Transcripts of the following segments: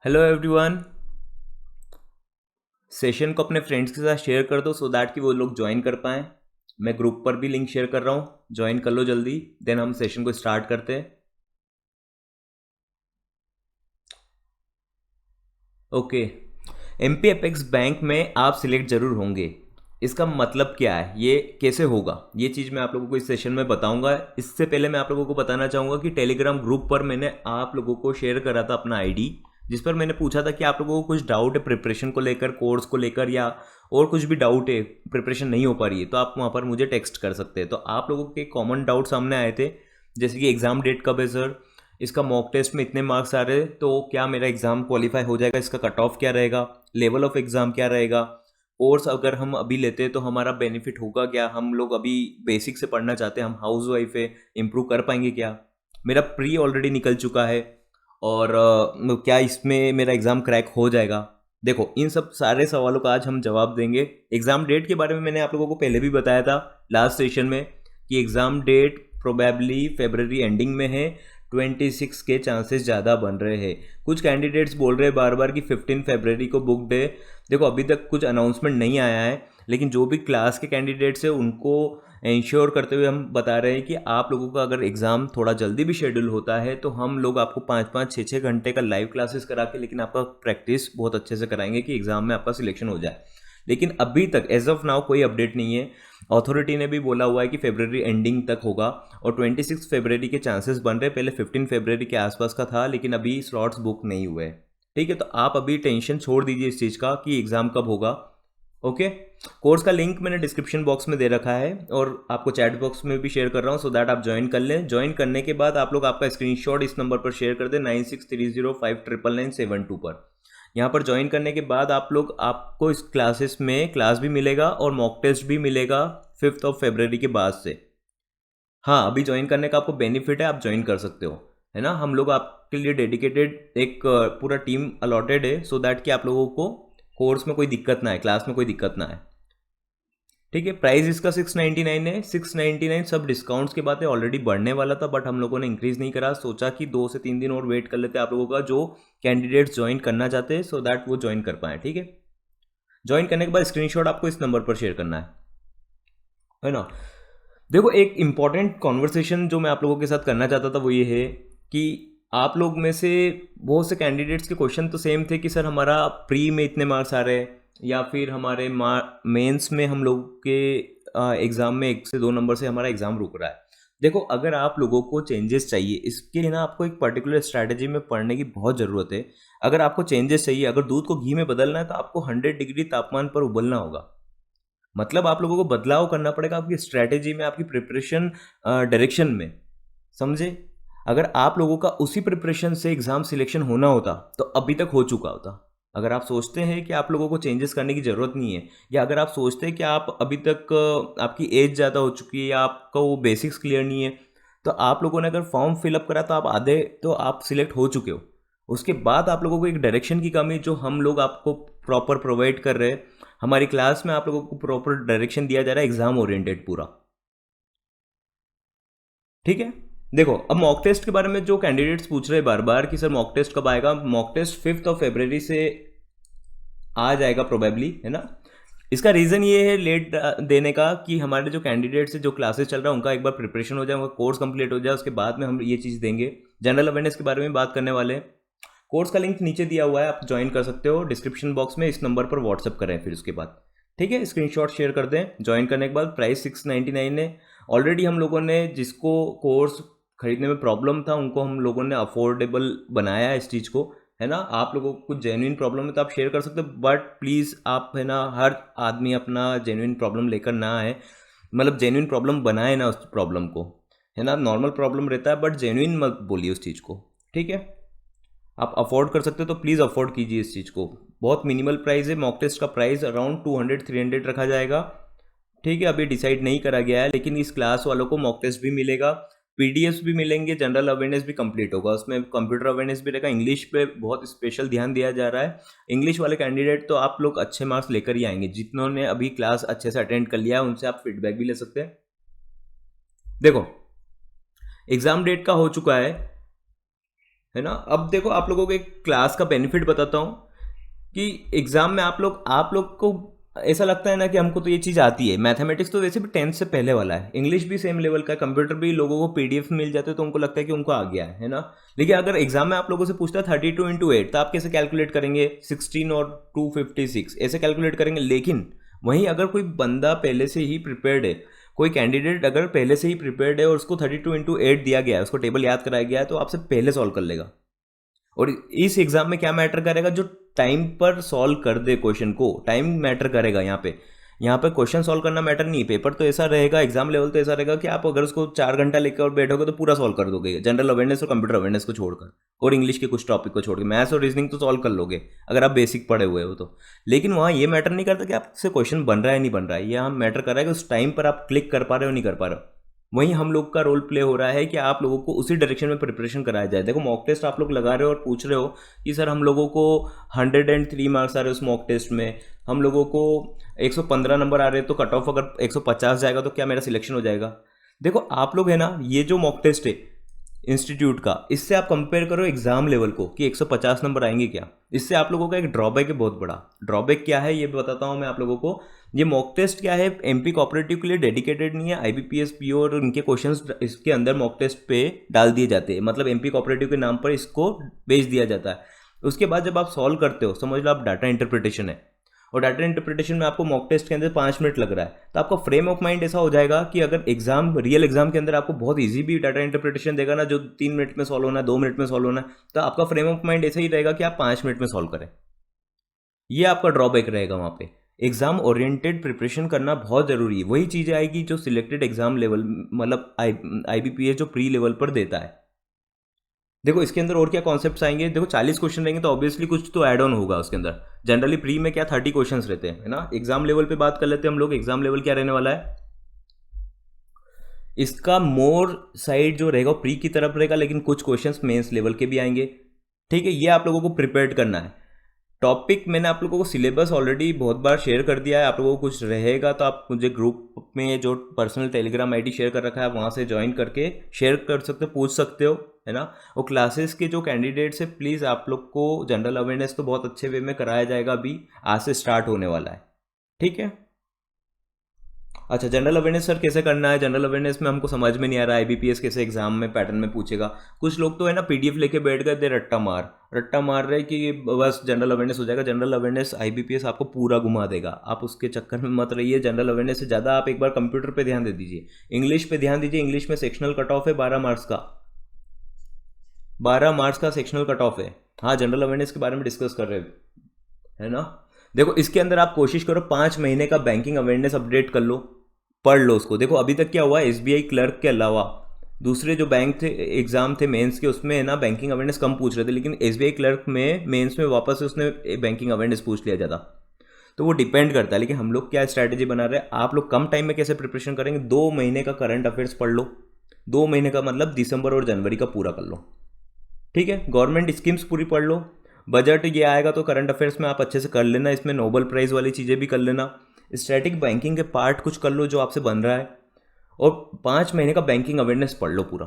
Hello everyone. Session को अपने friends के साथ शेयर कर दो सो दैट कि वो लोग ज्वाइन कर पाएँ। मैं ग्रुप पर भी लिंक शेयर कर रहा हूँ, ज्वाइन कर लो जल्दी। देन हम सेशन को स्टार्ट करते हैं। ओके। एमपी अपेक्स बैंक में आप सिलेक्ट जरूर होंगे। इसका मतलब क्या है, ये कैसे होगा, ये चीज़ मैं आप लोगों को इस सेशन में बताऊंगा। इससे पहले मैं आप लोगों को बताना चाहूँगा कि टेलीग्राम ग्रुप पर मैंने आप लोगों को शेयर करा था अपना आईडी, जिस पर मैंने पूछा था कि आप लोगों को कुछ डाउट है प्रिपरेशन को लेकर, कोर्स को लेकर, या और कुछ भी डाउट है, प्रिपरेशन नहीं हो पा रही है, तो आप वहाँ पर मुझे टेक्स्ट कर सकते हैं। तो आप लोगों के कॉमन डाउट सामने आए थे, जैसे कि एग्ज़ाम डेट कब है सर, इसका मॉक टेस्ट में इतने मार्क्स आ रहे हैं तो क्या मेरा एग्ज़ाम क्वालिफाई हो जाएगा, इसका कट ऑफ क्या रहेगा, लेवल ऑफ एग्ज़ाम क्या रहेगा, कोर्स अगर हम अभी लेते हैं तो हमारा बेनिफिट होगा क्या, हम लोग अभी बेसिक से पढ़ना चाहते हैं, हम हाउस वाइफ है, इम्प्रूव कर पाएंगे क्या, मेरा प्री ऑलरेडी निकल चुका है और क्या इसमें मेरा एग्ज़ाम क्रैक हो जाएगा। देखो, इन सब सारे सवालों का आज हम जवाब देंगे। एग्ज़ाम डेट के बारे में मैंने आप लोगों को पहले भी बताया था लास्ट सेशन में कि exam date probably February ending में है। 26 के चांसेस ज़्यादा बन रहे हैं। कुछ कैंडिडेट्स बोल रहे हैं बार बार कि 15 फरवरी को बुकड है। देखो, अभी तक कुछ अनाउंसमेंट नहीं आया है, लेकिन जो भी क्लास के कैंडिडेट्स हैं उनको इंश्योर करते हुए हम बता रहे हैं कि आप लोगों का अगर एग्ज़ाम थोड़ा जल्दी भी शेड्यूल होता है तो हम लोग आपको 5-5 6-6 घंटे का लाइव क्लासेस करा के, लेकिन आपका प्रैक्टिस बहुत अच्छे से कराएंगे कि एग्ज़ाम में आपका सिलेक्शन हो जाए। लेकिन अभी तक एज ऑफ नाउ कोई अपडेट नहीं है। अथॉरिटी ने भी बोला हुआ है कि फरवरी एंडिंग तक होगा और 26 फरवरी के चांसेस बन रहे। पहले 15 फरवरी के आसपास का था, लेकिन अभी स्लॉट्स बुक नहीं हुए। ठीक है, तो आप अभी टेंशन छोड़ दीजिए इस चीज़ का कि एग्ज़ाम कब होगा। ओके। कोर्स का लिंक मैंने डिस्क्रिप्शन बॉक्स में दे रखा है और आपको चैट बॉक्स में भी शेयर कर रहा हूँ, सो दैट आप ज्वाइन कर लें। ज्वाइन करने के बाद आप लोग आपका स्क्रीनशॉट इस नंबर पर शेयर कर दें 9630599972 पर। यहाँ पर ज्वाइन करने के बाद आप लोग, आपको इस क्लासेस में क्लास भी मिलेगा और मॉक टेस्ट भी मिलेगा 5 फरवरी के बाद से। हाँ, अभी ज्वाइन करने का आपको बेनिफिट है, आप ज्वाइन कर सकते हो, है ना। हम लोग आपके लिए डेडिकेटेड एक पूरा टीम अलॉटेड है सो दैट कि आप लोगों को कोर्स में कोई दिक्कत ना आए, क्लास में कोई दिक्कत ना आए। ठीक है, प्राइस इसका 699 है। 699 सब डिस्काउंट्स के बाद है, ऑलरेडी बढ़ने वाला था बट हम लोगों ने इंक्रीज नहीं करा। सोचा कि 2 से 3 दिन और वेट कर लेते हैं आप लोगों का, जो कैंडिडेट्स ज्वाइन करना चाहते हैं, सो दैट वो ज्वाइन कर पाए। ठीक है, ज्वाइन करने के बाद स्क्रीनशॉट आपको इस नंबर पर शेयर करना है ना। देखो, एक इंपॉर्टेंट कॉन्वर्सेशन जो मैं आप लोगों के साथ करना चाहता था वो ये है कि आप लोग में से बहुत से कैंडिडेट्स के क्वेश्चन तो सेम थे कि सर हमारा प्री में इतने मार्क्स आ रहे हैं या फिर हमारे मेंस में हम लोग के एग्ज़ाम में 1 से 2 नंबर से हमारा एग्ज़ाम रुक रहा है। देखो, अगर आप लोगों को चेंजेस चाहिए, इसके लिए ना आपको एक पर्टिकुलर स्ट्रैटेजी में पढ़ने की बहुत ज़रूरत है। अगर आपको चेंजेस चाहिए, अगर दूध को घी में बदलना है तो आपको 100 डिग्री तापमान पर उबलना होगा। मतलब आप लोगों को बदलाव करना पड़ेगा आपकी स्ट्रैटेजी में, आपकी प्रिपरेशन डायरेक्शन में, समझे। अगर आप लोगों का उसी प्रिपरेशन से एग्ज़ाम सिलेक्शन होना होता तो अभी तक हो चुका होता। अगर आप सोचते हैं कि आप लोगों को चेंजेस करने की ज़रूरत नहीं है, या अगर आप सोचते हैं कि आप अभी तक आपकी एज ज़्यादा हो चुकी है या आपका वो बेसिक्स क्लियर नहीं है, तो आप लोगों ने अगर फॉर्म फिलअप करा तो आप आधे तो आप सिलेक्ट हो चुके हो। उसके बाद आप लोगों को एक डायरेक्शन की कमी जो हम लोग आपको प्रॉपर प्रोवाइड कर रहे हैं, हमारी क्लास में आप लोगों को प्रॉपर डायरेक्शन दिया जा रहा है एग्जाम ओरिएंटेड पूरा। ठीक है, देखो अब मॉक टेस्ट के बारे में जो कैंडिडेट्स पूछ रहे हैं बार बार कि सर मॉक टेस्ट कब आएगा, मॉक टेस्ट 5 फरवरी से आ जाएगा प्रोबेबली, है ना। इसका रीज़न ये है लेट देने का कि हमारे जो कैंडिडेट्स जो क्लासेस चल रहा है उनका एक बार प्रिपरेशन हो जाए, उनका कोर्स कंप्लीट हो जाए, उसके बाद में हम ये चीज़ देंगे। जनरल अवेयरनेस के बारे में बात करने वाले हैं। कोर्स का लिंक नीचे दिया हुआ है, आप ज्वाइन कर सकते हो डिस्क्रिप्शन बॉक्स में, इस नंबर पर व्हाट्सअप करें फिर उसके बाद। ठीक है, स्क्रीनशॉट शेयर कर दें। ज्वाइन करने के बाद प्राइस 699 है। ऑलरेडी हम लोगों ने जिसको कोर्स खरीदने में प्रॉब्लम था उनको हम लोगों ने अफोर्डेबल बनाया है इस चीज़ को, है ना। आप लोगों को कुछ जेन्युइन प्रॉब्लम है तो आप शेयर कर सकते हो, बट प्लीज़ आप, है ना, हर आदमी अपना जेन्युइन प्रॉब्लम लेकर ना आए, मतलब जेन्युइन प्रॉब्लम बनाए ना उस प्रॉब्लम को, है ना। नॉर्मल प्रॉब्लम रहता है बट जेन्युइन मत बोलिए उस चीज़ को। ठीक है, आप अफोर्ड कर सकते हो तो प्लीज़ अफोर्ड कीजिए इस चीज़ को। बहुत मिनिमल प्राइस है, मॉक टेस्ट का प्राइस अराउंड 200-300 रखा जाएगा। ठीक है, अभी डिसाइड नहीं करा गया है, लेकिन इस क्लास वालों को मॉक टेस्ट भी मिलेगा, पीडीएफ भी मिलेंगे, जनरल अवेयरनेस भी कंप्लीट होगा, उसमें कंप्यूटर अवेयरनेस भी रहेगा। इंग्लिश पे बहुत स्पेशल ध्यान दिया जा रहा है। इंग्लिश वाले कैंडिडेट तो आप लोग अच्छे मार्क्स लेकर ही आएंगे, जिन्होंने अभी क्लास अच्छे से अटेंड कर लिया है उनसे आप फीडबैक भी ले सकते हैं। देखो, एग्जाम डेट का हो चुका है है ना। अब देखो आप लोगों को एक क्लास का बेनिफिट बताता हूँ कि एग्जाम में आप लोग को ऐसा लगता है ना कि हमको तो ये चीज़ आती है। मैथमेटिक्स तो वैसे भी 10th से पहले वाला है, इंग्लिश भी सेम लेवल का है, कंप्यूटर भी लोगों को पीडीएफ मिल जाते हैं तो उनको लगता है कि उनको आ गया है ना। लेकिन अगर एग्जाम में आप लोगों से पूछता है 32 × 8 तो आप कैसे कैलकुलेट करेंगे, 16 और 256 ऐसे कैलकुलेट करेंगे। लेकिन वहीं अगर कोई बंदा पहले से ही प्रिपेयर्ड है, कोई कैंडिडेट अगर पहले से ही प्रिपेयर्ड है और उसको 32 × 8 दिया गया है, उसको टेबल याद कराया गया है, तो आपसे पहले सॉल्व कर लेगा। और इस एग्जाम में क्या मैटर करेगा, जो टाइम पर सॉल्व कर दे क्वेश्चन को, टाइम मैटर करेगा यहाँ पे क्वेश्चन सॉल्व करना मैटर नहीं। पेपर तो ऐसा रहेगा, एग्जाम लेवल तो ऐसा रहेगा कि आप अगर उसको 4 घंटा लेकर और बैठोगे तो पूरा सॉल्व कर दोगे, जनरल अवेयरनेस और कंप्यूटर अवेयरनेस को छोड़कर और इंग्लिश के कुछ टॉपिक को छोड़कर। मैथ्स और रीजनिंग तो सॉल्व कर लोगे अगर आप बेसिक पढ़े हुए हो तो। लेकिन वहाँ ये मैटर नहीं करता कि आपसे क्वेश्चन बन रहा है नहीं बन रहा है, यहाँ मैटर कर रहा है कि उस टाइम पर आप क्लिक कर पा रहे हो नहीं कर पा रहे हो। वहीं हम लोग का रोल प्ले हो रहा है कि आप लोगों को उसी डायरेक्शन में प्रिपरेशन कराया जाए। देखो मॉक टेस्ट आप लोग लगा रहे हो और पूछ रहे हो कि सर हम लोगों को 103 मार्क्स आ रहे हैं उस मॉक टेस्ट में, हम लोगों को 115 नंबर आ रहे हैं, तो कट ऑफ अगर 150 जाएगा तो क्या मेरा सिलेक्शन हो जाएगा। देखो आप लोग है ना, ये जो मॉक टेस्ट है इंस्टीट्यूट का, इससे आप कंपेयर करो एग्जाम लेवल को कि 150 नंबर आएंगे क्या। इससे आप लोगों का एक ड्रॉबैक है, बहुत बड़ा ड्रॉबैक। क्या है ये बताता हूँ मैं आप लोगों को। ये मॉक टेस्ट क्या है, एमपी कोऑपरेटिव के लिए डेडिकेटेड नहीं है। आईबीपीएस पीओ और उनके क्वेश्चंस इसके अंदर मॉक टेस्ट पे डाल दिए जाते हैं, मतलब एमपी कोऑपरेटिव के नाम पर इसको भेज दिया जाता है। उसके बाद जब आप सॉल्व करते हो, समझ लो आप डाटा इंटरप्रिटेशन है, और डाटा इंटरप्रिटेशन में आपको मॉक टेस्ट के अंदर 5 मिनट लग रहा है, तो आपका फ्रेम ऑफ माइंड ऐसा हो जाएगा कि अगर एग्जाम रियल एग्जाम के अंदर आपको बहुत इजी भी डाटा इंटरप्रिटेशन देगा ना, जो 3 मिनट में सॉल्व होना है, 2 मिनट में सॉल्व होना है, तो आपका फ्रेम ऑफ माइंड ऐसा ही रहेगा कि आप 5 मिनट में सॉल्व करें। ये आपका ड्रॉबैक रहेगा वहाँ पे। एग्जाम ओरिएंटेड प्रिपरेशन करना बहुत ज़रूरी है। वही चीज़ें आएगी जो सिलेक्टेड एग्जाम लेवल, मतलब आईबीपीएस जो प्री लेवल पर देता है। देखो इसके अंदर और क्या कॉन्सेप्ट्स आएंगे, देखो 40 क्वेश्चन रहेंगे तो ऑब्वियसली कुछ तो ऐड ऑन होगा उसके अंदर। जनरली प्री में क्या 30 क्वेश्चंस रहते हैं, है ना। एग्जाम लेवल पे बात कर लेते हैं हम लोग। एग्जाम लेवल क्या रहने वाला है, इसका मोर साइड जो रहेगा प्री की तरफ रहेगा, लेकिन कुछ क्वेश्चंस मेंस लेवल के भी आएंगे। ठीक है, ये आप लोगों को प्रिपेयर करना है। टॉपिक मैंने आप लोगों को सिलेबस ऑलरेडी बहुत बार शेयर कर दिया है। आप लोगों को कुछ रहेगा तो आप मुझे ग्रुप में जो पर्सनल टेलीग्राम आईडी शेयर कर रखा है वहाँ से ज्वाइन करके शेयर कर सकते हो, पूछ सकते हो, है ना। और क्लासेस के जो कैंडिडेट्स है, प्लीज़ आप लोग को जनरल अवेयरनेस तो बहुत अच्छे वे में कराया जाएगा, अभी आज से स्टार्ट होने वाला है। ठीक है, अच्छा जनरल अवेयरनेस सर कैसे करना है, जनरल अवेयरनेस में हमको समझ में नहीं आ रहा है आईबीपीएस कैसे एग्जाम में पैटर्न में पूछेगा। कुछ लोग तो है ना पीडीएफ लेके बैठ गए थे, रट्टा मार रहे कि बस जनरल अवेयरनेस हो जाएगा। जनरल अवेयरनेस आईबीपीएस आपको पूरा घुमा देगा, आप उसके चक्कर में मत रहिए। जनरल अवेयरनेस से ज़्यादा आप एक बार कंप्यूटर पे ध्यान दे दीजिए, इंग्लिश पे ध्यान दीजिए। इंग्लिश में सेक्शनल कट ऑफ है 12 मार्क्स का, 12 मार्क्स का सेक्शनल कट ऑफ है। हाँ, जनरल अवेयरनेस के बारे में डिस्कस कर रहे हैं ना। देखो इसके अंदर आप कोशिश करो 5 महीने का बैंकिंग अवेयरनेस अपडेट कर लो, पढ़ लो उसको। देखो अभी तक क्या हुआ, एसबीआई क्लर्क के अलावा दूसरे जो बैंक थे एग्जाम थे मेंस के, उसमें है ना बैंकिंग अवेयरनेस कम पूछ रहे थे, लेकिन एसबीआई क्लर्क में मेंस में वापस से उसने बैंकिंग अवेयरनेस पूछ लिया ज़्यादा। तो वो डिपेंड करता है, लेकिन हम लोग क्या स्ट्रैटेजी बना रहे हैं, आप लोग कम टाइम में कैसे प्रिपरेशन करेंगे। 2 महीने का करंट अफेयर्स पढ़ लो, 2 महीने का मतलब दिसंबर और जनवरी का पूरा कर लो। ठीक है, गवर्नमेंट स्कीम्स पूरी पढ़ लो। बजट ये आएगा तो करंट अफेयर्स में आप अच्छे से कर लेना, इसमें नोबल प्राइज़ वाली चीज़ें भी कर लेना। स्टैटिक बैंकिंग के पार्ट कुछ कर लो जो आपसे बन रहा है, और 5 महीने का बैंकिंग अवेयरनेस पढ़ लो पूरा।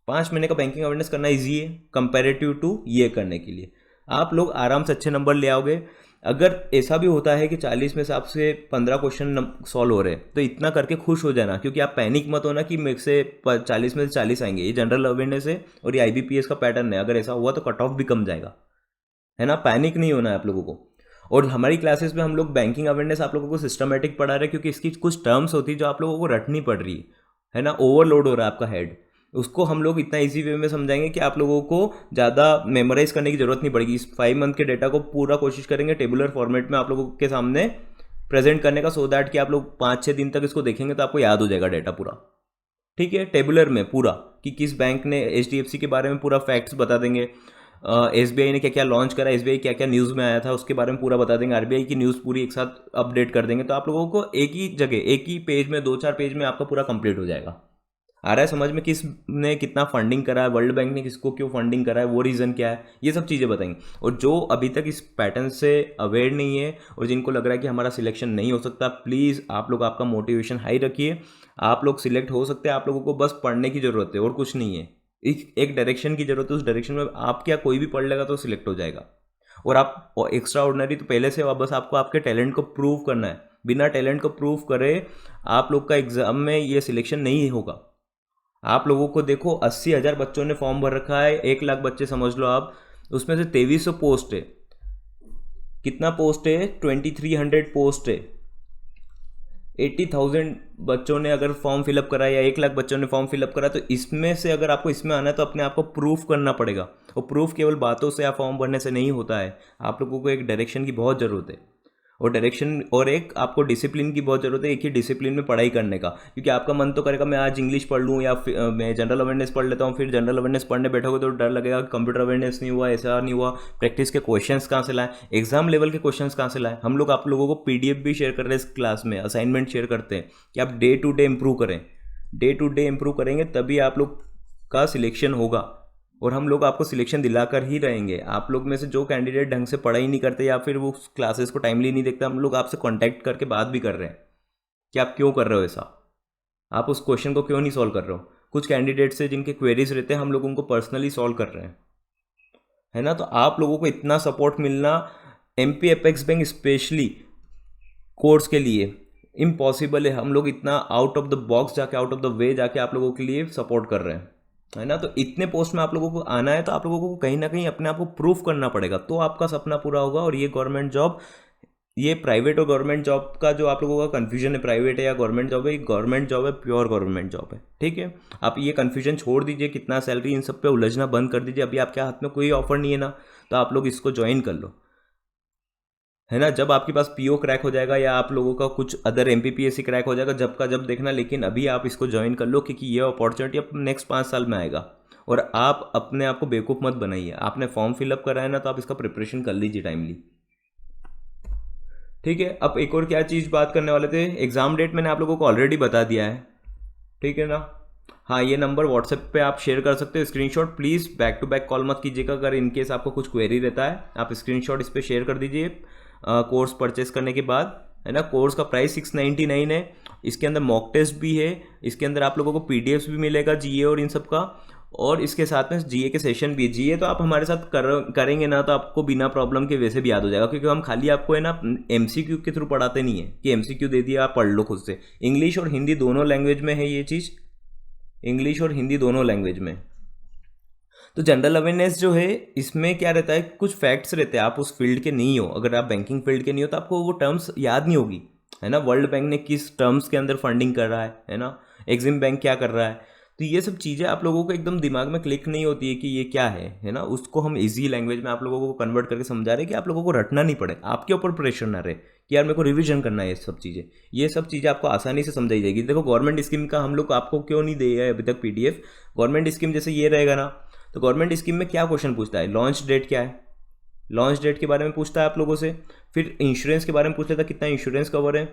5 महीने का बैंकिंग अवेयरनेस करना ईजी है कंपेरेटिव टू ये करने के लिए। आप लोग आराम से अच्छे नंबर ले आओगे। अगर ऐसा भी होता है कि 40 में से आपसे 15 क्वेश्चन सॉल्व हो रहे हैं तो इतना करके खुश हो जाना, क्योंकि आप पैनिक मत होना कि मेरे से 40 में से 40 आएंगे। ये जनरल अवेयरनेस है और ये आईबीपीएस का पैटर्न है, अगर ऐसा हुआ तो कट ऑफ भी कम जाएगा, है ना। पैनिक नहीं होना है आप लोगों को। और हमारी क्लासेस में हम लोग बैंकिंग अवेयरनेस आप लोगों को सिस्टमेटिक पढ़ा रहे हैं, क्योंकि इसकी कुछ टर्म्स होती है जो आप लोगों को रटनी पड़ रही है ना। ओवरलोड हो रहा है आपका हेड, उसको हम लोग इतना इजी वे में समझाएंगे कि आप लोगों को ज़्यादा मेमोराइज करने की जरूरत नहीं पड़ेगी। इस 5 मंथ के डेटा को पूरा कोशिश करेंगे टेबुलर फॉर्मेट में आप लोगों के सामने प्रेजेंट करने का, सो दैट कि आप लोग 5-6 दिन तक इसको देखेंगे तो आपको याद हो जाएगा डेटा पूरा। ठीक है, टेबुलर में पूरा कि किस बैंक ने, एचडीएफसी के बारे में पूरा फैक्ट्स बता देंगे, एसबीआई ने क्या क्या लॉन्च करा, एसबीआई क्या क्या न्यूज़ में आया था उसके बारे में पूरा बता देंगे, आरबीआई की न्यूज़ पूरी एक साथ अपडेट कर देंगे। तो आप लोगों को एक ही जगह, एक ही पेज में, 2-4 पेज में आपका पूरा कंप्लीट हो जाएगा। आ रहा है समझ में, किस ने कितना फंडिंग करा है, वर्ल्ड बैंक ने किसको क्यों फंडिंग करा है, वो रीज़न क्या है, ये सब चीज़ें बताएंगे। और जो अभी तक इस पैटर्न से अवेयर नहीं है और जिनको लग रहा है कि हमारा सिलेक्शन नहीं हो सकता, प्लीज़ आप लोग आपका मोटिवेशन हाई रखिए। आप लोग सिलेक्ट हो सकते हैं, आप लोगों को बस पढ़ने की ज़रूरत है और कुछ नहीं है। एक डायरेक्शन की जरूरत है, उस डायरेक्शन में आप क्या कोई भी पढ़ लेगा तो सिलेक्ट हो जाएगा। और आप एक्स्ट्रा ऑर्डिनरी तो पहले से बस आपको आपके टैलेंट को प्रूव करना है। बिना टैलेंट को प्रूव करे आप लोग का एग्जाम में ये सिलेक्शन नहीं होगा। आप लोगों को देखो 80,000 बच्चों ने फॉर्म भर रखा है, 1 लाख बच्चे समझ लो आप, उसमें से 2300 पोस्ट है। कितना पोस्ट है? 2300 पोस्ट है। 80,000 बच्चों ने अगर फॉर्म फिलअप करा या 1 लाख बच्चों ने फॉर्म फिलअप करा, तो इसमें से अगर आपको इसमें आना है तो अपने आप को प्रूफ करना पड़ेगा। और प्रूफ केवल बातों से या फॉर्म भरने से नहीं होता है। आप लोगों को एक डायरेक्शन की बहुत ज़रूरत है, और डायरेक्शन और एक आपको डिसिप्लिन की बहुत ज़रूरत है, एक ही डिसिप्लिन में पढ़ाई करने का। क्योंकि आपका मन तो करेगा मैं आज इंग्लिश पढ़ लूँ या मैं जनरल अवेयरनेस पढ़ लेता हूँ, फिर जनरल अवेयरनेस पढ़ने बैठोगे तो डर लगेगा कि कंप्यूटर अवेयरनेस नहीं हुआ, ऐसा नहीं हुआ, प्रैक्टिस के क्वेश्चंस कहाँ से लाएं, एग्जाम लेवल के क्वेश्चंस कहाँ से लाएं। हम लोग आप लोगों को पीडीएफ भी शेयर कर रहे हैं इस क्लास में, असाइनमेंट शेयर करते हैं कि आप डे टू डे इंप्रूव करें। डे टू डे इंप्रूव करेंगे तभी आप लोग का सिलेक्शन होगा, और हम लोग आपको सिलेक्शन दिलाकर ही रहेंगे। आप लोग में से जो कैंडिडेट ढंग से पढ़ाई नहीं करते या फिर वो क्लासेस को टाइमली नहीं देखते, हम लोग आपसे कांटेक्ट करके बात भी कर रहे हैं कि आप क्यों कर रहे हो ऐसा, आप उस क्वेश्चन को क्यों नहीं सॉल्व कर रहे हो। कुछ कैंडिडेट्स से जिनके क्वेरीज रहते हैं हम लोग उनको पर्सनली सॉल्व कर रहे हैं, है ना। तो आप लोगों को इतना सपोर्ट मिलना MP apex bank specially course के लिए इम्पॉसिबल है। हम लोग इतना आउट ऑफ द बॉक्स जाके, आउट ऑफ द वे जाके आप लोगों के लिए सपोर्ट कर रहे हैं, है ना। तो इतने पोस्ट में आप लोगों को आना है तो आप लोगों को कहीं ना कहीं अपने आप को प्रूफ करना पड़ेगा, तो आपका सपना पूरा होगा। और ये गवर्नमेंट जॉब, ये प्राइवेट और गवर्नमेंट जॉब का जो आप लोगों का कन्फ्यूजन है, प्राइवेट है या गवर्नमेंट जॉब है, ये गवर्नमेंट जॉब है, प्योर गवर्नमेंट जॉब है, ठीक है। आप ये कन्फ्यूजन छोड़ दीजिए, कितना सैलरी, इन सब पे उलझना बंद कर दीजिए। अभी आपके हाथ में कोई ऑफर नहीं है ना, तो आप लोग इसको ज्वाइन कर लो, है ना। जब आपके पास पीओ क्रैक हो जाएगा या आप लोगों का कुछ अदर एमपीपीएससी क्रैक हो जाएगा, जब का जब देखना, लेकिन अभी आप इसको ज्वाइन कर लो, क्योंकि ये अपॉर्चुनिटी अब नेक्स्ट 5 साल में आएगा। और आप अपने आप को बेवकूफ़ मत बनाइए। आपने फॉर्म फिलअप करा है ना, तो आप इसका प्रिपरेशन कर लीजिए टाइमली, ठीक है। अब एक और क्या चीज़ बात करने वाले थे, एग्ज़ाम डेट मैंने आप लोगों को ऑलरेडी बता दिया है, ठीक है ना। हाँ, ये नंबर व्हाट्सएप पे आप शेयर कर सकते हो screenshot. Please back to back call मत कीजिएगा, अगर इनकेस आपको कुछ क्वेरी रहता है आप स्क्रीनशॉट इस पर शेयर कर दीजिए कोर्स परचेस करने के बाद, है ना। कोर्स का प्राइस 699 है। इसके अंदर मॉक टेस्ट भी है, इसके अंदर आप लोगों को पीडीएफ्स भी मिलेगा जीए और इन सब का, और इसके साथ में जीए के सेशन भी है। जीए तो आप हमारे साथ करेंगे ना, तो आपको बिना प्रॉब्लम के वैसे भी याद हो जाएगा, क्योंकि हम खाली आपको है ना एमसीक्यू के थ्रू पढ़ाते नहीं है कि एमसीक्यू दे दिया आप पढ़ लो खुद से। इंग्लिश और हिंदी दोनों लैंग्वेज में है ये चीज़, इंग्लिश और हिंदी दोनों लैंग्वेज में। तो जनरल अवेयरनेस जो है, इसमें क्या रहता है, कुछ फैक्ट्स रहते हैं, आप उस फील्ड के नहीं हो, अगर आप बैंकिंग फील्ड के नहीं हो तो आपको वो टर्म्स याद नहीं होगी, है ना। वर्ल्ड बैंक ने किस टर्म्स के अंदर फंडिंग कर रहा है ना, एग्जिम बैंक क्या कर रहा है, तो ये सब चीज़ें आप लोगों को एकदम दिमाग में क्लिक नहीं होती है कि ये क्या है ना। उसको हम इजी लैंग्वेज में आप लोगों को कन्वर्ट करके समझा रहे हैं कि आप लोगों को रटना नहीं पड़े, आपके ऊपर प्रेशर ना रहे कि यार मेरे को रिवीजन करना है। ये सब चीज़ें आपको आसानी से समझाई जाएगी। देखो गवर्नमेंट स्कीम का हम लोग आपको क्यों नहीं दिया है अभी तक पीडीएफ। गवर्नमेंट स्कीम जैसे ये रहेगा ना, तो गवर्नमेंट स्कीम में क्या क्वेश्चन पूछता है, लॉन्च डेट क्या है, लॉन्च डेट के बारे में पूछता है आप लोगों से। फिर इंश्योरेंस के बारे में पूछ लेता है, कितना इंश्योरेंस कवर है,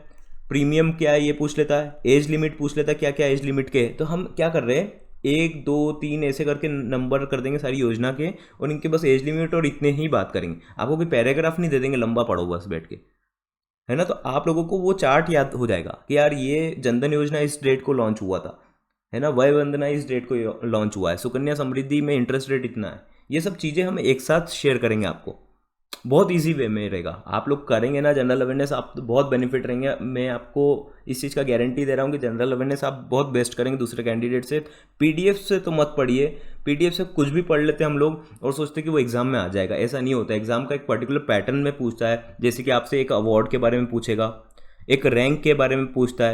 प्रीमियम क्या है ये पूछ लेता है, एज लिमिट पूछ लेता है, क्या क्या एज लिमिट के। तो हम क्या कर रहे हैं, 1 2 3 ऐसे करके नंबर कर देंगे सारी योजना के, और इनके बस एज लिमिट और इतने ही बात करेंगे। आपको कोई पैराग्राफ नहीं दे देंगे लंबा पढ़ो बस बैठ के, है ना। तो आप लोगों को वो चार्ट याद हो जाएगा कि यार ये जनधन योजना इस डेट को लॉन्च हुआ था, है ना, वय वंदना इस डेट को लॉन्च हुआ है, सुकन्या समृद्धि में इंटरेस्ट रेट इतना है। ये सब चीज़ें हम एक साथ शेयर करेंगे आपको, बहुत इजी वे में रहेगा। आप लोग करेंगे ना जनरल अवेयरनेस, आप तो बहुत बेनिफिट रहेंगे। मैं आपको इस चीज़ का गारंटी दे रहा हूँ कि जनरल अवेयरनेस आप बहुत बेस्ट करेंगे दूसरे कैंडिडेट से। पीडीएफ से तो मत पढ़िए, पीडीएफ से कुछ भी पढ़ लेते हैं हम लोग और सोचते हैं कि वो एग्जाम में आ जाएगा, ऐसा नहीं होता। एग्जाम का एक पर्टिकुलर पैटर्न में पूछता है, जैसे कि आपसे एक अवार्ड के बारे में पूछेगा, एक रैंक के बारे में पूछता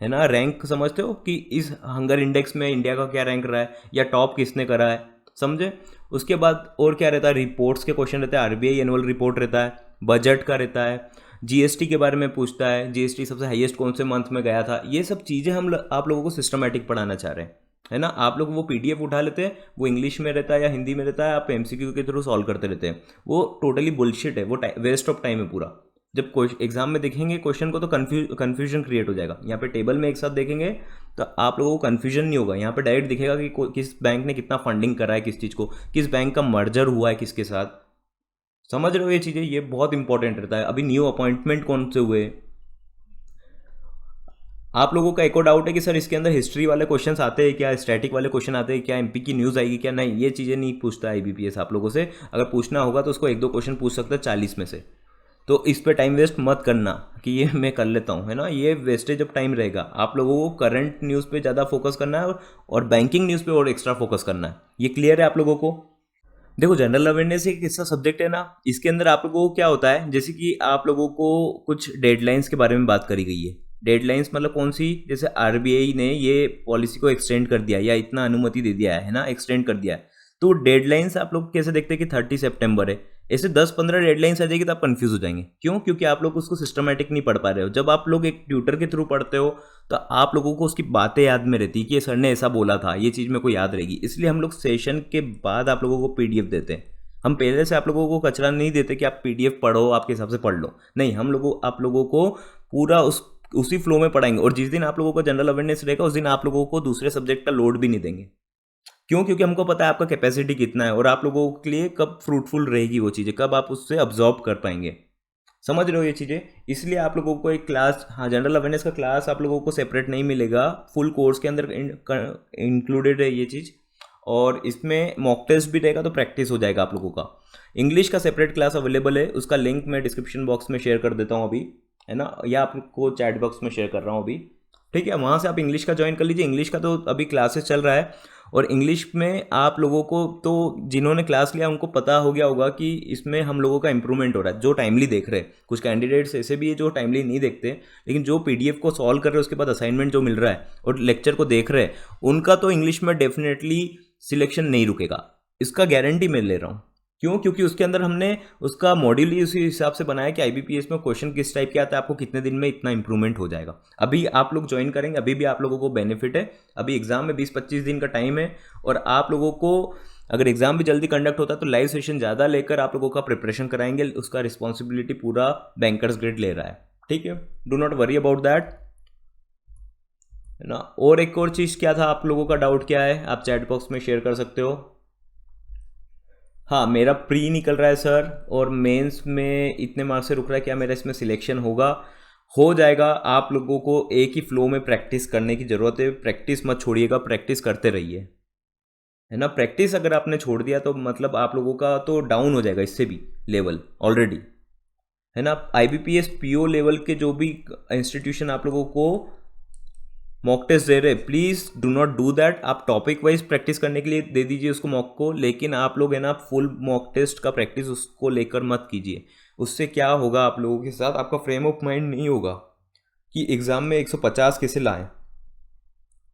है ना। रैंक समझते हो कि इस हंगर इंडेक्स में इंडिया का क्या रैंक रहा है या टॉप किसने करा है, समझे। उसके बाद और क्या रहता है, रिपोर्ट्स के क्वेश्चन रहता है, आरबीआई एनुअल रिपोर्ट रहता है, बजट का रहता है, जीएसटी के बारे में पूछता है, जीएसटी सबसे हाईएस्ट कौन से मंथ में गया था। ये सब चीज़ें हम आप लोगों को सिस्टमेटिक पढ़ाना चाह रहे हैं, है ना। आप लोग वो पीडीएफ उठा लेते हैं, वो इंग्लिश में रहता है या हिंदी में रहता है, आप एमसीक्यू के थ्रू सॉल्व करते रहते हैं। वो टोटली बुलशिट है, वो वेस्ट ऑफ टाइम है पूरा। जब एग्जाम में देखेंगे क्वेश्चन को तो कन्फ्यूजन क्रिएट हो जाएगा। यहाँ पे टेबल में एक साथ देखेंगे तो आप लोगों को कन्फ्यूजन नहीं होगा। यहाँ पे डायरेक्ट दिखेगा कि किस बैंक ने कितना फंडिंग करा है, किस चीज़ को, किस बैंक का मर्जर हुआ है किसके साथ, समझ रहे हो ये चीज़ें। ये बहुत इंपॉर्टेंट रहता है। अभी न्यू अपॉइंटमेंट कौन से हुए, आप लोगों का एक और डाउट है कि सर इसके अंदर हिस्ट्री वाले क्वेश्चंस आते हैं क्या, स्टैटिक वाले क्वेश्चन आते हैं क्या, एमपी की न्यूज़ आएगी क्या? नहीं, ये चीज़ें नहीं पूछता आईबीपीएस आप लोगों से। अगर पूछना होगा तो उसको 1-2 क्वेश्चन पूछ सकता है 40 में से। तो इस पे टाइम वेस्ट मत करना कि ये मैं कर लेता हूँ, है ना, ये वेस्टेज ऑफ टाइम रहेगा। आप लोगों को करंट न्यूज़ पे ज़्यादा फोकस करना है और बैंकिंग न्यूज़ पे और एक्स्ट्रा फोकस करना है। ये क्लियर है आप लोगों को? देखो, जनरल अवेयरनेस एक ऐसा सब्जेक्ट है ना, इसके अंदर आप लोगों को क्या होता है, जैसे कि आप लोगों को कुछ डेडलाइंस के बारे में बात करी गई है। डेडलाइंस मतलब कौन सी? जैसे आरबीआई ने ये पॉलिसी को एक्सटेंड कर दिया या इतना अनुमति दे दिया है ना, एक्सटेंड कर दिया है। तो डेडलाइंस आप लोग कैसे देखते हैं कि 30 सितंबर है, ऐसे 10-15 डेडलाइंस आ जाएगी तो आप कंफ्यूज हो जाएंगे। क्यों? क्योंकि आप लोग उसको सिस्टमेटिक नहीं पढ़ पा रहे हो। जब आप लोग एक ट्यूटर के थ्रू पढ़ते हो तो आप लोगों को उसकी बातें याद में रहती है कि ये सर ने ऐसा बोला था, ये चीज़ मेरे को याद रहेगी। इसलिए हम लोग सेशन के बाद आप लोगों को पीडीएफ देते हैं। हम पहले से आप लोगों को कचरा नहीं देते कि आप पीडीएफ पढ़ो, आपके हिसाब से पढ़ लो। नहीं, हम लोगों आप लोगों को पूरा उसी फ्लो में पढ़ाएंगे। और जिस दिन आप लोगों को जनरल अवेयरनेस रहेगा उस दिन आप लोगों को दूसरे सब्जेक्ट का लोड भी नहीं देंगे। क्यों? क्योंकि हमको पता है आपका कैपेसिटी कितना है और आप लोगों के लिए कब फ्रूटफुल रहेगी वो चीज़ें, कब आप उससे अब्जॉर्ब कर पाएंगे। समझ रहे हो ये चीज़ें? इसलिए आप लोगों को एक क्लास, हाँ, जनरल अवेयरनेस का क्लास आप लोगों को सेपरेट नहीं मिलेगा, फुल कोर्स के अंदर इंक्लूडेड है ये चीज़। और इसमें मॉक टेस्ट भी रहेगा तो प्रैक्टिस हो जाएगा आप लोगों का। इंग्लिश का सेपरेट क्लास अवेलेबल है, उसका लिंक मैं डिस्क्रिप्शन बॉक्स में शेयर कर देता हूँ अभी, है ना, या आपको चैट बॉक्स में शेयर कर रहा हूँ अभी। ठीक है, वहाँ से आप इंग्लिश का ज्वाइन कर लीजिए। इंग्लिश का तो अभी क्लासेस चल रहा है और इंग्लिश में आप लोगों को तो जिन्होंने क्लास लिया उनको पता हो गया होगा कि इसमें हम लोगों का इंप्रूवमेंट हो रहा है, जो टाइमली देख रहे हैं। कुछ कैंडिडेट्स ऐसे भी है जो टाइमली नहीं देखते, लेकिन जो पीडीएफ को सॉल्व कर रहे हैं उसके बाद असाइनमेंट जो मिल रहा है और लेक्चर को देख रहे हैं, उनका तो इंग्लिश में डेफिनेटली सिलेक्शन नहीं रुकेगा, इसका गारंटी मैं ले रहा हूँ। क्यों? क्योंकि उसके अंदर हमने उसका मॉड्यूल ही उसी हिसाब से बनाया कि आईबीपीएस में क्वेश्चन किस टाइप के आता है, आपको कितने दिन में इतना इंप्रूवमेंट हो जाएगा। अभी आप लोग ज्वाइन करेंगे, अभी भी आप लोगों को बेनिफिट है। अभी एग्जाम में 20-25 दिन का टाइम है और आप लोगों को अगर एग्जाम भी जल्दी कंडक्ट होता है तो लाइव सेशन ज़्यादा लेकर आप लोगों का प्रिपरेशन कराएंगे। उसका रिस्पॉन्सिबिलिटी पूरा बैंकर्स ग्रिड ले रहा है। ठीक है, do not worry about that, है ना। और एक और चीज़ क्या था, आप लोगों का डाउट क्या है, आप चैट बॉक्स में शेयर कर सकते हो। हाँ, मेरा प्री निकल रहा है सर और मेंस में इतने मार्क्स से रुक रहा है, क्या मेरा इसमें सिलेक्शन होगा? हो जाएगा। आप लोगों को एक ही फ्लो में प्रैक्टिस करने की ज़रूरत है। प्रैक्टिस मत छोड़िएगा, प्रैक्टिस करते रहिए, है ना। प्रैक्टिस अगर आपने छोड़ दिया तो मतलब आप लोगों का तो डाउन हो जाएगा इससे भी लेवल ऑलरेडी, है ना। आईबीपीएस पीओ लेवल के जो भी इंस्टीट्यूशन आप लोगों को मॉक टेस्ट दे रहे, please do not do that. आप टॉपिक वाइज प्रैक्टिस करने के लिए दे दीजिए उसको मॉक को, लेकिन आप लोग है ना फुल मॉक टेस्ट का प्रैक्टिस उसको लेकर मत कीजिए। उससे क्या होगा आप लोगों के साथ, आपका फ्रेम ऑफ माइंड नहीं होगा कि एग्जाम में 150 कैसे लाएं,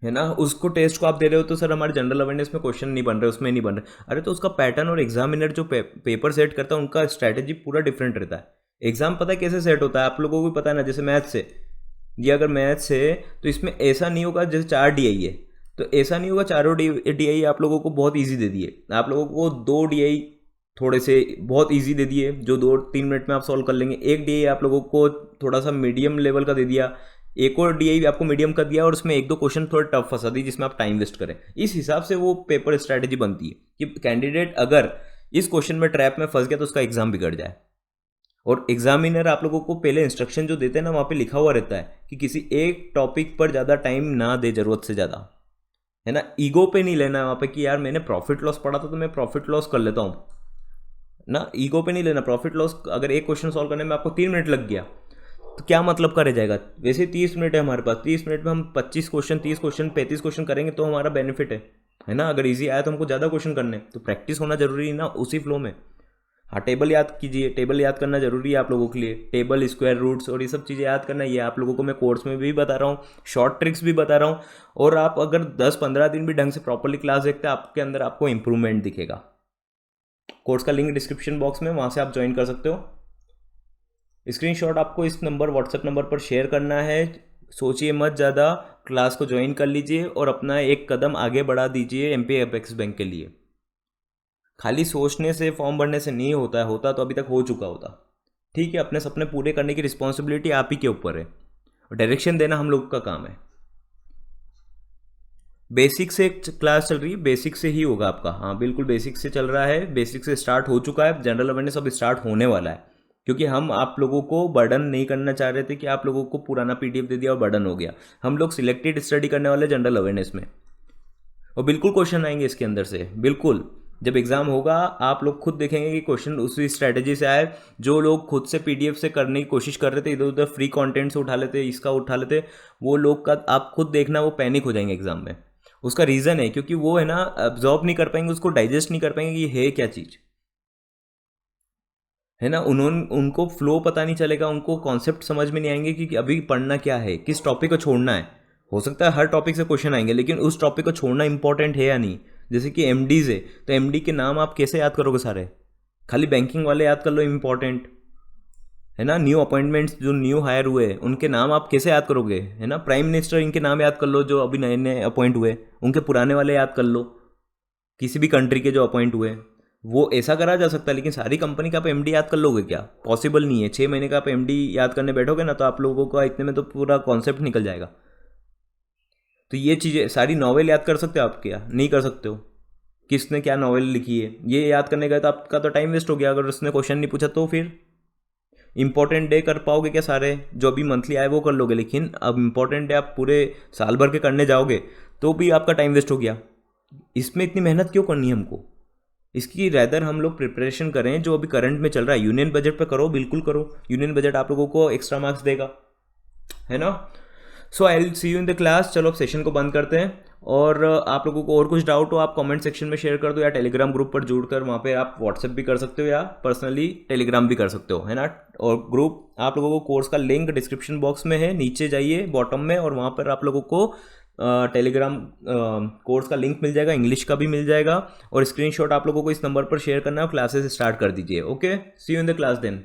है ना। उसको टेस्ट को आप दे रहे हो तो सर हमारे जनरल अवेयरनेस में क्वेश्चन नहीं बन रहे, उसमें नहीं बन रहे। अरे तो उसका पैटर्न और एग्जामिनर जो पेपर सेट करता है उनका स्ट्रैटेजी पूरा डिफरेंट रहता है। एग्जाम पता है कैसे सेट होता है, आप लोगों को भी पता है ना। जैसे मैथ्स से, ये अगर मैथ्स है तो इसमें ऐसा नहीं होगा जैसे 4 डीआई है तो ऐसा नहीं होगा चारों डीआई आप लोगों को बहुत इजी दे दिए, आप लोगों को 2 डीआई थोड़े से बहुत इजी दे दिए जो 2-3 मिनट में आप सॉल्व कर लेंगे। एक डीआई आप लोगों को थोड़ा सा मीडियम लेवल का दे दिया, एक और डीआई आपको मीडियम का दिया और उसमें 1-2 क्वेश्चन थोड़े टफ फंसा दी जिसमें आप टाइम वेस्ट करें। इस हिसाब से वो पेपर स्ट्रैटेजी बनती है कि कैंडिडेट अगर इस क्वेश्चन में ट्रैप में फंस गया तो उसका एग्जाम बिगड़ जाए। और एग्जामिनर आप लोगों को पहले इंस्ट्रक्शन जो देते हैं ना वहाँ पे लिखा हुआ रहता है कि किसी एक टॉपिक पर ज़्यादा टाइम ना दे ज़रूरत से ज़्यादा, है ना। ईगो पे नहीं लेना है वहाँ पे कि यार मैंने प्रॉफिट लॉस पढ़ा था तो मैं प्रॉफिट लॉस कर लेता हूँ ना, ईगो पे नहीं लेना। प्रॉफिट लॉस अगर एक क्वेश्चन सॉल्व करने में आपको 3 मिनट लग गया तो क्या मतलब का रह जाएगा। वैसे 30 मिनट है हमारे पास, 30 मिनट में हम 25 क्वेश्चन 30 क्वेश्चन 35 क्वेश्चन करेंगे तो हमारा बेनिफिट है ना। अगर ईजी आया तो हमको ज़्यादा क्वेश्चन करने, तो प्रैक्टिस होना जरूरी है ना उसी फ्लो में। हाँ, टेबल याद कीजिए, टेबल याद करना जरूरी है आप लोगों के लिए। टेबल, स्क्वायर रूट्स और ये सब चीज़ें याद करना, ये आप लोगों को मैं कोर्स में भी बता रहा हूँ, शॉर्ट ट्रिक्स भी बता रहा हूँ। और आप अगर 10-15 दिन भी ढंग से प्रॉपरली क्लास देखते हैं आपके अंदर आपको इंप्रूवमेंट दिखेगा। कोर्स का लिंक डिस्क्रिप्शन बॉक्स में, वहाँ से आप ज्वाइन कर सकते हो। स्क्रीनशॉट आपको इस नंबर व्हाट्सएप नंबर पर शेयर करना है। सोचिए मत ज़्यादा, क्लास को ज्वाइन कर लीजिए और अपना एक कदम आगे बढ़ा दीजिए एमपी अपेक्स बैंक के लिए। खाली सोचने से, फॉर्म भरने से नहीं होता है, होता तो अभी तक हो चुका होता। ठीक है, अपने सपने पूरे करने की रिस्पॉन्सिबिलिटी आप ही के ऊपर है और डायरेक्शन देना हम लोग का काम है। बेसिक से क्लास चल रही है, बेसिक से ही होगा आपका। हाँ बिल्कुल, बेसिक से चल रहा है, बेसिक से स्टार्ट हो चुका है। जनरल अवेयरनेस अब स्टार्ट होने वाला है। क्योंकि हम आप लोगों को बर्डन नहीं करना चाह रहे थे कि आप लोगों को पुराना पीडीएफ दे दिया और बर्डन हो गया। हम लोग सिलेक्टेड स्टडी करने वाले जनरल अवेयरनेस में, और बिल्कुल क्वेश्चन आएंगे इसके अंदर से, बिल्कुल। जब एग्जाम होगा आप लोग खुद देखेंगे कि क्वेश्चन उसी स्ट्रैटेजी से आए। जो लोग खुद से पीडीएफ से करने की कोशिश कर रहे थे, इधर उधर फ्री कंटेंट से उठा लेते, इसका उठा लेते, वो लोग का आप खुद देखना वो पैनिक हो जाएंगे एग्जाम में। उसका रीज़न है क्योंकि वो है ना अब्जॉर्ब नहीं कर पाएंगे, उसको डाइजेस्ट नहीं कर पाएंगे कि ये है क्या चीज़, है ना। उनको फ्लो पता नहीं चलेगा, उनको कॉन्सेप्ट समझ में नहीं आएंगे कि अभी पढ़ना क्या है, किस टॉपिक को छोड़ना है। हो सकता है हर टॉपिक से क्वेश्चन आएंगे, लेकिन उस टॉपिक को छोड़ना इंपॉर्टेंट है या नहीं। जैसे कि एमडीज है, तो एमडी के नाम आप कैसे याद करोगे सारे? खाली बैंकिंग वाले याद कर लो इंपॉर्टेंट, है ना। न्यू अपॉइंटमेंट्स जो न्यू हायर हुए उनके नाम आप कैसे याद करोगे, है ना। प्राइम मिनिस्टर इनके नाम याद कर लो जो अभी नए नए अपॉइंट हुए, उनके पुराने वाले याद कर लो, किसी भी कंट्री के जो अपॉइंट हुए। वो ऐसा करा जा सकता है, लेकिन सारी कंपनी का आप एमडी याद कर लोगे क्या? पॉसिबल नहीं है। 6 महीने का आप एमडी याद करने बैठोगे ना, तो आप लोगों का इतने में तो पूरा कॉन्सेप्ट निकल जाएगा। तो ये चीज़ें सारी नॉवेल याद कर सकते हो आप? क्या नहीं कर सकते हो? किसने क्या नॉवेल लिखी है ये याद करने गए तो आपका तो टाइम वेस्ट हो गया। अगर उसने क्वेश्चन नहीं पूछा तो फिर इंपॉर्टेंट डे कर पाओगे क्या? सारे जो अभी मंथली आए वो कर लोगे, लेकिन अब इंपॉर्टेंट डे आप पूरे साल भर के करने जाओगे तो भी आपका टाइम वेस्ट हो गया। इसमें इतनी मेहनत क्यों करनी है हमको? इसकी रैदर हम लोग प्रिपरेशन करें जो अभी करंट में चल रहा है। यूनियन बजट पे करो, बिल्कुल करो। यूनियन बजट आप लोगों को एक्स्ट्रा मार्क्स देगा, है ना। So I will see you in the class. चलो अब सेशन को बंद करते हैं, और आप लोगों को और कुछ डाउट हो आप कमेंट सेक्शन में शेयर कर दो, या टेलीग्राम ग्रुप पर जुड़कर वहाँ पे आप व्हाट्सएप भी कर सकते हो या पर्सनली टेलीग्राम भी कर सकते हो, है ना। और ग्रुप आप लोगों को कोर्स का लिंक डिस्क्रिप्शन बॉक्स में है, नीचे जाइए बॉटम में, और वहाँ पर आप लोगों को टेलीग्राम कोर्स का लिंक मिल जाएगा, इंग्लिश का भी मिल जाएगा। और स्क्रीनशॉट आप लोगों को इस नंबर पर शेयर करना है और क्लासेस स्टार्ट कर दीजिए। Okay, see you in the class then.